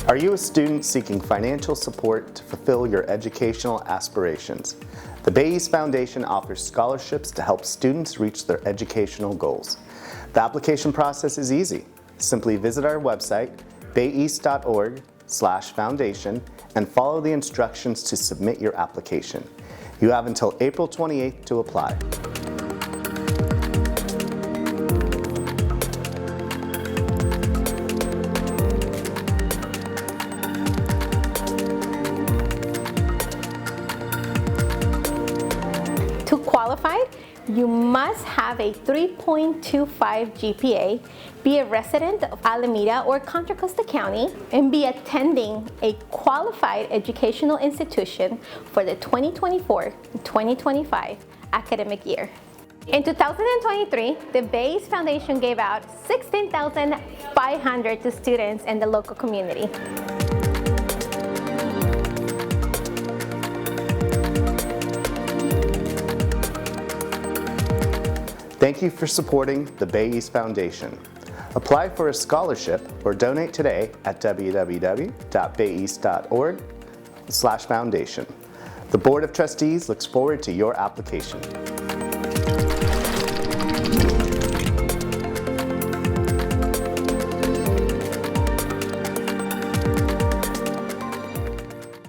Are you a student seeking financial support to fulfill your educational aspirations? The Bay East Foundation offers scholarships to help students reach their educational goals. The application process is easy. Simply visit our website, bayeast.org/foundation, and follow the instructions to submit your application. You have until April 28th to apply. To qualify, you must have a 3.25 GPA, be a resident of Alameda or Contra Costa County, and be attending a qualified educational institution for the 2024-2025 academic year. In 2023, the Bay East Foundation gave out $16,500 to students in the local community. Thank you for supporting the Bay East Foundation. Apply for a scholarship or donate today at www.bayeast.org/foundation. The Board of Trustees looks forward to your application.